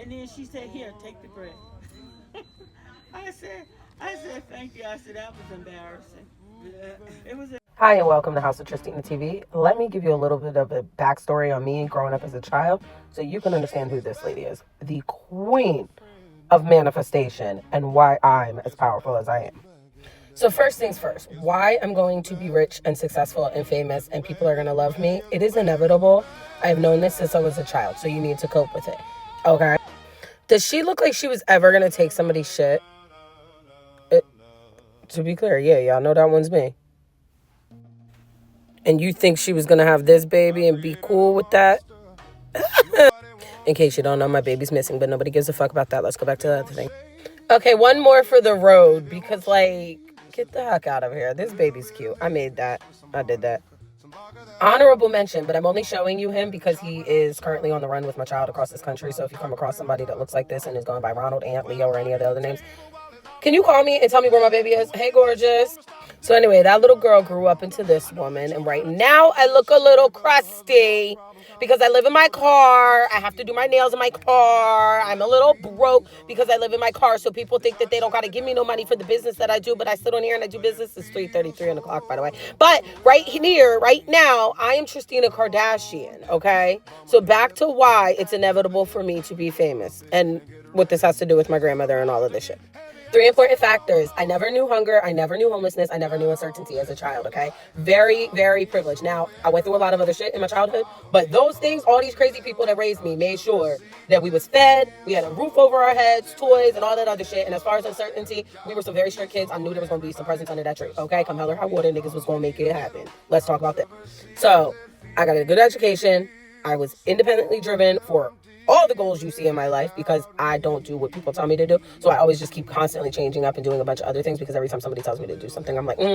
And then she said, "Here, take the bread." I said, I said, "Thank you." I said, "That was embarrassing." It was. Hi, and welcome to House of Tristina TV. Let me give you a little bit of a backstory on me growing up as a child so you can understand who this lady is. The queen of manifestation and why I'm as powerful as I am. So first things first, why I'm going to be rich and successful and famous and people are going to love me, it is inevitable. I've known this since I was a child, so you need to cope with it. Okay? Does she look like she was ever going to take somebody's shit? To be clear, yeah, y'all know that one's me. And you think she was going to have this baby and be cool with that? In case you don't know, my baby's missing, but nobody gives a fuck about that. Let's go back to the other thing. Okay, one more for the road because, like, get the heck out of here. This baby's cute. I made that. I did that. Honorable mention, but I'm only showing you him because he is currently on the run with my child across this country. So if you come across somebody that looks like this and is going by Ronald, Aunt, Leo, or any of the other names, can you call me and tell me where my baby is? Hey, gorgeous. So anyway, that little girl grew up into this woman. And right now I look a little crusty because I live in my car. I have to do my nails in my car. I'm a little broke because I live in my car. So people think that they don't got to give me no money for the business that I do. But I sit on here and I do business. It's 3:33 on the clock, by the way. But right here, right now, I am Tristina Kardashian, okay? So back to why it's inevitable for me to be famous and what this has to do with my grandmother and all of this shit. 3 important factors. I never knew hunger. I never knew homelessness. I never knew uncertainty as a child, okay? Very, very privileged. Now, I went through a lot of other shit in my childhood, but those things, all these crazy people that raised me made sure that we was fed, we had a roof over our heads, toys, and all that other shit. And as far as uncertainty, we were some very strict kids. I knew there was going to be some presents under that tree, okay? Come hell or high water, niggas was going to make it happen. Let's talk about that. So, I got a good education. I was independently driven for all the goals you see in my life because I don't do what people tell me to do. So I always just keep constantly changing up and doing a bunch of other things because every time somebody tells me to do something, I'm like, no.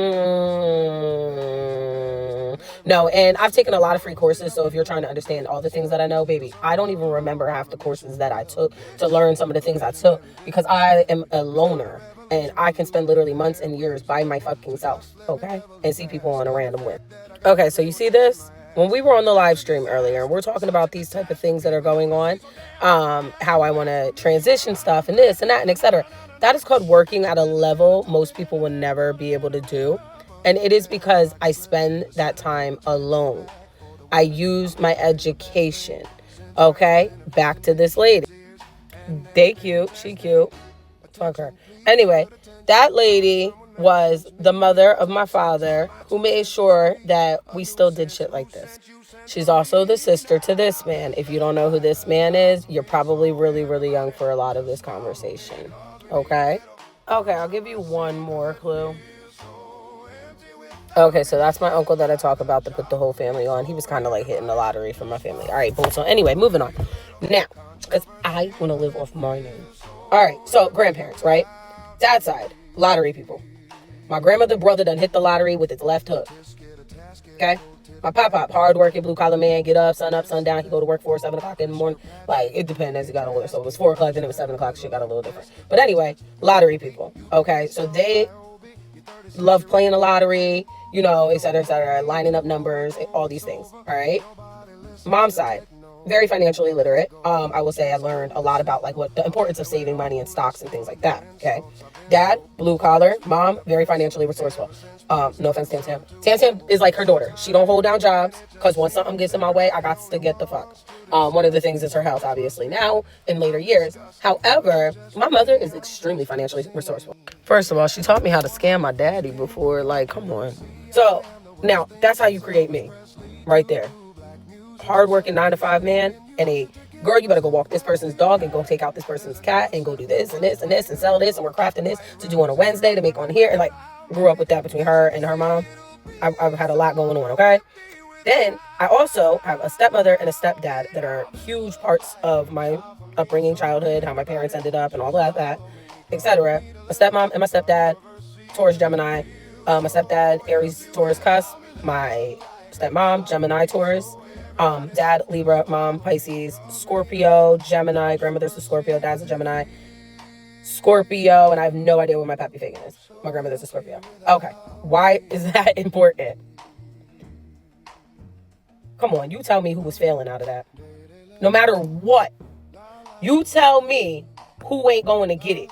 And I've taken a lot of free courses. So if you're trying to understand all the things that I know, baby, I don't even remember half the courses that I took to learn some of the things I took because I am a loner. And I can spend literally months and years by my fucking self, okay? And see people on a random whim. Okay, so you see this? When we were on the live stream earlier, and we're talking about these type of things that are going on, how I want to transition stuff and this and that and etc. That is called working at a level most people will never be able to do. And it is because I spend that time alone. I use my education. Okay, back to this lady. They cute, she cute. Fuck her. Anyway, that lady was the mother of my father who made sure that we still did shit like this. She's also the sister to this man. If you don't know who this man is, you're probably really, really young for a lot of this conversation. Okay? Okay, I'll give you one more clue. Okay, so that's my uncle that I talk about that put the whole family on. He was kind of like hitting the lottery for my family. All right, boom. So anyway, moving on. Now, because I want to live off my name. All right, so grandparents, right? Dad's side, lottery people. My grandmother brother done hit the lottery with his left hook. Okay? My pop, hard-working, blue-collar man, get up, sun down. He go to work 7 o'clock in the morning. Like, it depends as he got older. So it was 4 o'clock, then it was 7 o'clock. Shit got a little different. But anyway, lottery people. Okay? So they love playing the lottery, you know, et cetera, lining up numbers, all these things. All right? Mom's side. Very financially literate. I will say I learned a lot about like what the importance of saving money in stocks and things like that. Okay. Dad, blue collar. Mom, very financially resourceful. No offense, Tam Tam. Tam Tam is like her daughter. She don't hold down jobs because once something gets in my way, I got to get the fuck. One of the things is her health, obviously, now in later years. However, my mother is extremely financially resourceful. First of all, she taught me how to scam my daddy before. Like, come on. So now that's how you create me, right there. Hardworking 9-to-5 man and a girl, you better go walk this person's dog and go take out this person's cat and go do this and this and this and sell this and we're crafting this to do on a Wednesday to make on here. And like grew up with that between her and her mom. I've had a lot going on, okay? Then I also have a stepmother and a stepdad that are huge parts of my upbringing, childhood, how my parents ended up and all of that, etc. My stepmom and my stepdad, Taurus, Gemini. My stepdad, Aries, Taurus, Cusp. My stepmom, Gemini, Taurus. Dad, Libra, mom, Pisces, Scorpio, Gemini, grandmother's a Scorpio, dad's a Gemini, Scorpio, and I have no idea what my pappy Fagan is. My grandmother's a Scorpio. Okay. Why is that important? Come on, you tell me who was failing out of that. No matter what, You tell me who ain't going to get it.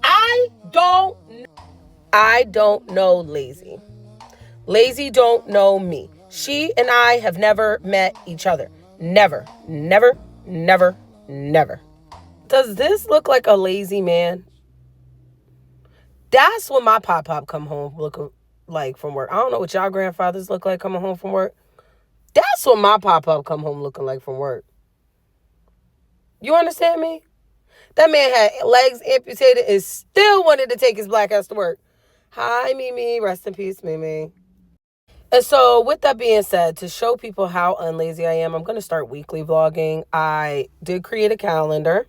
I don't know Lazy. Lazy don't know me. She and I have never met each other. Never, never, never, never. Does this look like a lazy man? That's when my pop come home looking like from work. I don't know what y'all grandfathers look like coming home from work. That's what my pop come home looking like from work. You understand me? That man had legs amputated and still wanted to take his black ass to work. Hi, Mimi. Rest in peace, Mimi. And so with that being said, to show people how unlazy I am, I'm going to start weekly vlogging. I did create a calendar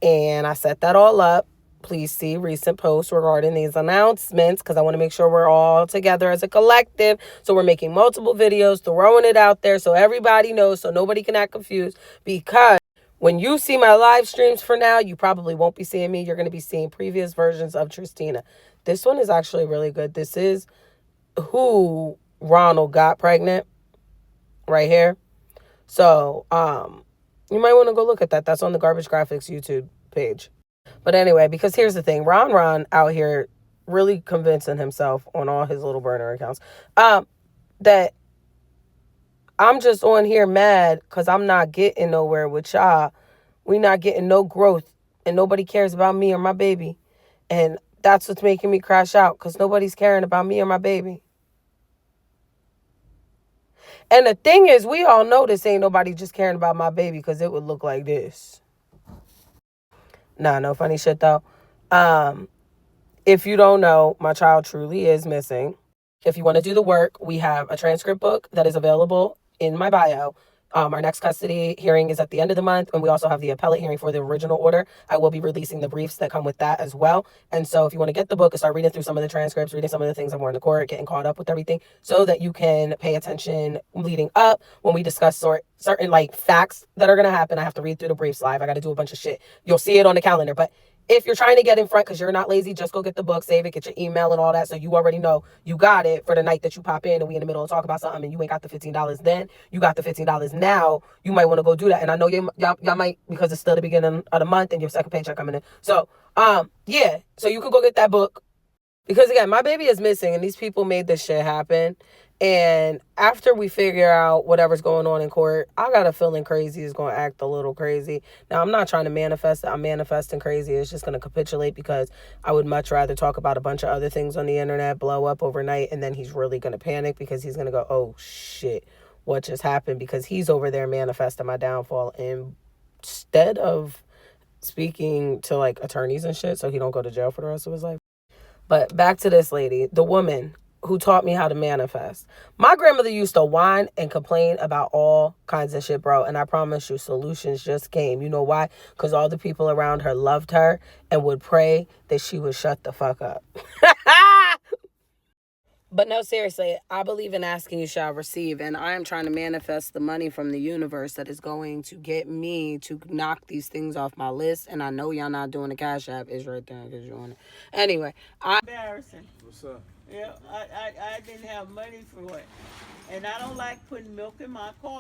and I set that all up. Please see recent posts regarding these announcements because I want to make sure we're all together as a collective. So we're making multiple videos, throwing it out there so everybody knows, so nobody can act confused. Because when you see my live streams for now, you probably won't be seeing me. You're going to be seeing previous versions of Tristina. This one is actually really good. This is who Ronald got pregnant right here. So you might want to go look at that. That's on the Garbage Graphics YouTube page. But anyway, because here's the thing, Ron out here really convincing himself on all his little burner accounts that I'm just on here mad because I'm not getting nowhere with y'all. We not getting no growth and nobody cares about me or my baby. And that's what's making me crash out because nobody's caring about me or my baby. And the thing is, we all know this ain't nobody just caring about my baby because it would look like this. Nah, no funny shit though. If you don't know, my child truly is missing. If you want to do the work, we have a transcript book that is available in my bio. Our next custody hearing is at the end of the month, and we also have the appellate hearing for the original order. I will be releasing the briefs that come with that as well. And so if you want to get the book and start reading through some of the transcripts, reading some of the things I'm wearing to court, getting caught up with everything, so that you can pay attention leading up when we discuss certain like facts that are going to happen. I have to read through the briefs live. I got to do a bunch of shit. You'll see it on the calendar, but if you're trying to get in front because you're not lazy, just go get the book, save it, get your email and all that so you already know you got it for the night that you pop in and we in the middle of talk about something and you ain't got the $15 then. You got the $15 now. You might want to go do that. And I know y'all might, because it's still the beginning of the month and your second paycheck coming in. So, yeah. So you can go get that book. Because again, my baby is missing and these people made this shit happen. And after we figure out whatever's going on in court, I got a feeling Crazy is going to act a little crazy. Now, I'm not trying to manifest it. I'm manifesting Crazy. It's just going to capitulate because I would much rather talk about a bunch of other things on the internet, blow up overnight, and then he's really going to panic because he's going to go, oh, shit, what just happened? Because he's over there manifesting my downfall instead of speaking to, like, attorneys and shit so he don't go to jail for the rest of his life. But back to this lady, the woman who taught me how to manifest. My grandmother used to whine and complain about all kinds of shit, bro. And I promise you, solutions just came. You know why? Because all the people around her loved her and would pray that she would shut the fuck up. But no, seriously, I believe in asking you shall receive. And I am trying to manifest the money from the universe that is going to get me to knock these things off my list. And I know y'all not doing the Cash App. It's right there because you're on it. Anyway. Embarrassing. What's up? Yeah, I didn't have money for it. And I don't like putting milk in my car.